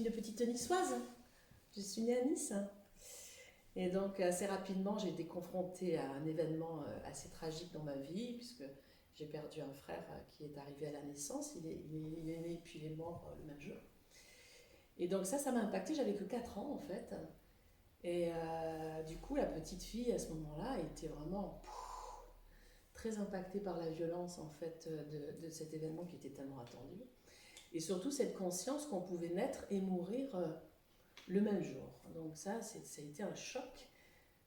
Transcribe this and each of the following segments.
une petite niçoise. Je suis née à Nice. Et donc, assez rapidement, j'ai été confrontée à un événement assez tragique dans ma vie, puisque j'ai perdu un frère qui est arrivé à la naissance. Il est né et puis il est mort le même jour. Et donc ça m'a impactée. J'avais que 4 ans en fait. Et du coup, la petite fille à ce moment-là était vraiment très impactée par la violence en fait de cet événement qui était tellement attendu. Et surtout cette conscience qu'on pouvait naître et mourir le même jour. Donc ça a été un choc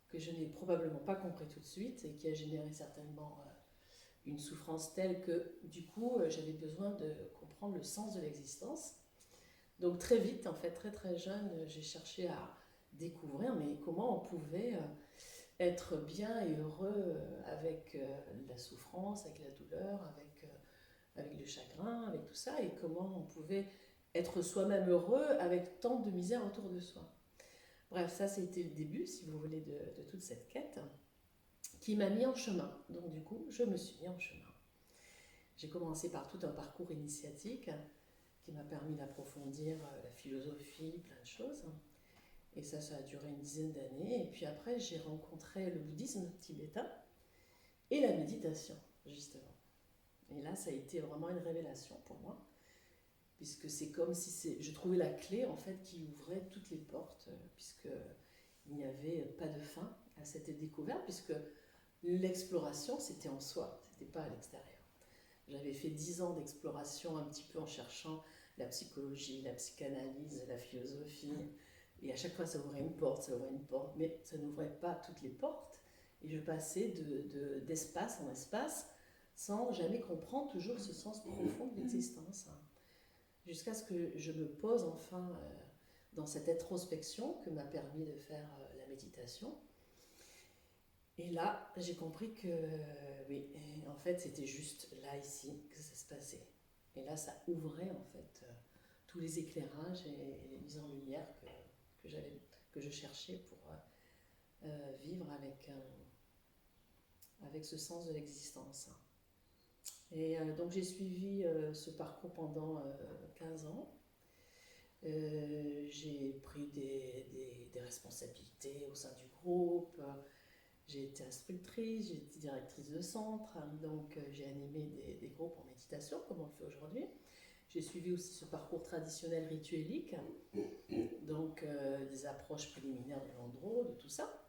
que je n'ai probablement pas compris tout de suite et qui a généré certainement une souffrance telle que du coup j'avais besoin de comprendre le sens de l'existence. Donc très vite, en fait, très très jeune, j'ai cherché à découvrir mais comment on pouvait être bien et heureux avec la souffrance, avec la douleur, avec le chagrin, avec tout ça, et comment on pouvait être soi-même heureux avec tant de misère autour de soi. Bref, ça c'était le début, si vous voulez, de toute cette quête qui m'a mis en chemin. Donc du coup, je me suis mis en chemin. J'ai commencé par tout un parcours initiatique qui m'a permis d'approfondir la philosophie, plein de choses. Et ça a duré une dizaine d'années. Et puis après, j'ai rencontré le bouddhisme tibétain et la méditation, justement. Et là, ça a été vraiment une révélation pour moi, puisque c'est comme si je trouvais la clé, en fait, qui ouvrait toutes les portes, puisqu'il n'y avait pas de fin à cette découverte, puisque l'exploration, c'était en soi, c'était pas à l'extérieur. J'avais fait 10 ans d'exploration un petit peu en cherchant la psychologie, la psychanalyse, la philosophie. Et à chaque fois, ça ouvrait une porte, mais ça n'ouvrait pas toutes les portes. Et je passais d'espace en espace sans jamais comprendre toujours ce sens profond de l'existence. Jusqu'à ce que je me pose enfin dans cette introspection que m'a permis de faire la méditation. Et là, j'ai compris que oui, en fait, c'était juste là, ici, que ça se passait. Et là, ça ouvrait en fait tous les éclairages et les mises en lumière que je cherchais pour vivre avec ce sens de l'existence. Et donc j'ai suivi ce parcours pendant 15 ans. J'ai pris des responsabilités au sein du groupe. J'ai été instructrice, j'ai été directrice de centre, donc j'ai animé des groupes en méditation, comme on le fait aujourd'hui. J'ai suivi aussi ce parcours traditionnel rituelique, donc des approches préliminaires de l'andro, de tout ça,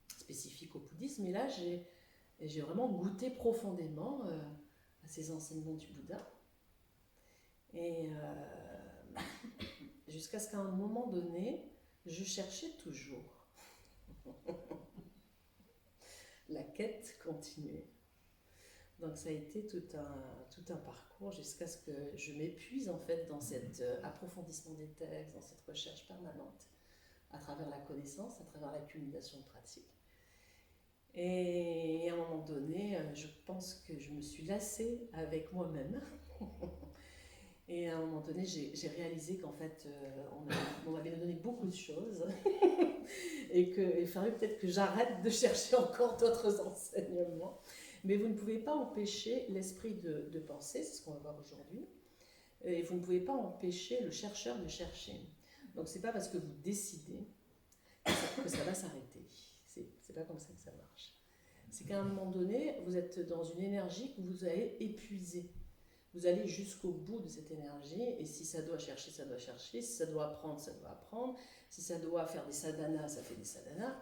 spécifiques au bouddhisme. Et là, j'ai vraiment goûté profondément à ces enseignements du Bouddha. Et jusqu'à ce qu'à un moment donné, je cherchais toujours. La quête continuait. Donc ça a été tout un parcours jusqu'à ce que je m'épuise en fait dans cet approfondissement des textes, dans cette recherche permanente, à travers la connaissance, à travers l'accumulation de pratiques. Et à un moment donné, je pense que je me suis lassée avec moi-même. Et à un moment donné, j'ai réalisé qu'en fait, on m'avait donné beaucoup de choses et qu'il fallait peut-être que j'arrête de chercher encore d'autres enseignements. Mais vous ne pouvez pas empêcher l'esprit de penser, c'est ce qu'on va voir aujourd'hui, et vous ne pouvez pas empêcher le chercheur de chercher. Donc c'est pas parce que vous décidez que ça va s'arrêter. C'est pas comme ça que ça marche. C'est qu'à un moment donné, vous êtes dans une énergie que vous allez épuiser. Vous allez jusqu'au bout de cette énergie, et si ça doit chercher, ça doit chercher, si ça doit apprendre, ça doit apprendre, si ça doit faire des sadhanas, ça fait des sadhanas,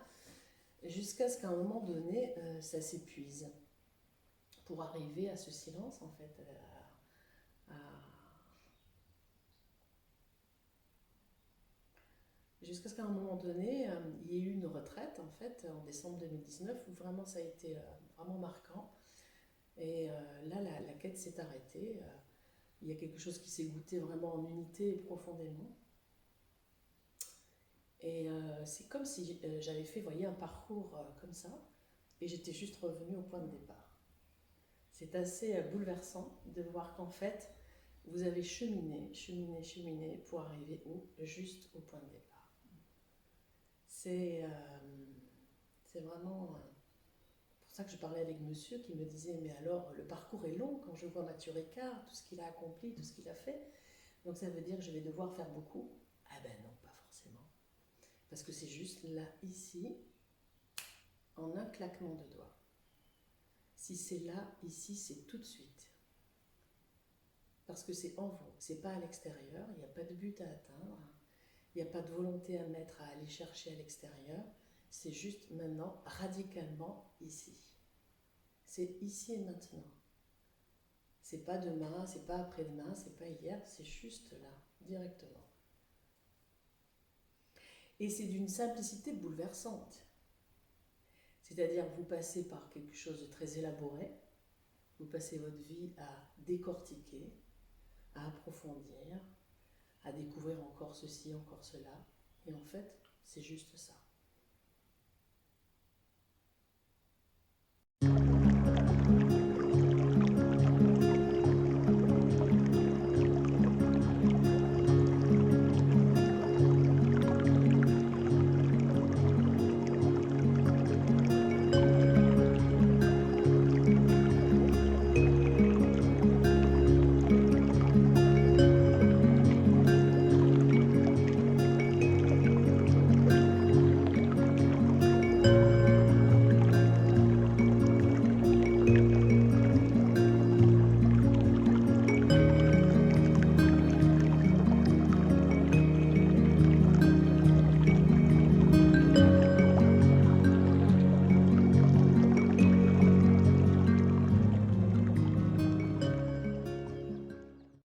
jusqu'à ce qu'à un moment donné, ça s'épuise, pour arriver à ce silence, en fait, jusqu'à ce qu'à un moment donné, il y ait eu une retraite, en fait, en décembre 2019, où vraiment ça a été vraiment marquant. Et là, la quête s'est arrêtée. Il y a quelque chose qui s'est goûté vraiment en unité et profondément. Et c'est comme si j'avais fait, voyez, un parcours comme ça, et j'étais juste revenue au point de départ. C'est assez bouleversant de voir qu'en fait, vous avez cheminé pour arriver où? Juste au point de départ. C'est vraiment pour ça que je parlais avec monsieur qui me disait, mais alors le parcours est long quand je vois Mathieu Ricard, tout ce qu'il a accompli, tout ce qu'il a fait. Donc ça veut dire que je vais devoir faire beaucoup Ah ben non, pas forcément. Parce que c'est juste là, ici, en un claquement de doigts. Si c'est là, ici, c'est tout de suite. Parce que c'est en vous, c'est pas à l'extérieur, il n'y a pas de but à atteindre, il n'y a pas de volonté à mettre, à aller chercher à l'extérieur, c'est juste maintenant, radicalement ici. C'est ici et maintenant. C'est pas demain, c'est pas après-demain, c'est pas hier, c'est juste là, directement. Et c'est d'une simplicité bouleversante. C'est-à-dire que vous passez par quelque chose de très élaboré, vous passez votre vie à décortiquer, à approfondir, à découvrir encore ceci, encore cela. Et en fait, c'est juste ça.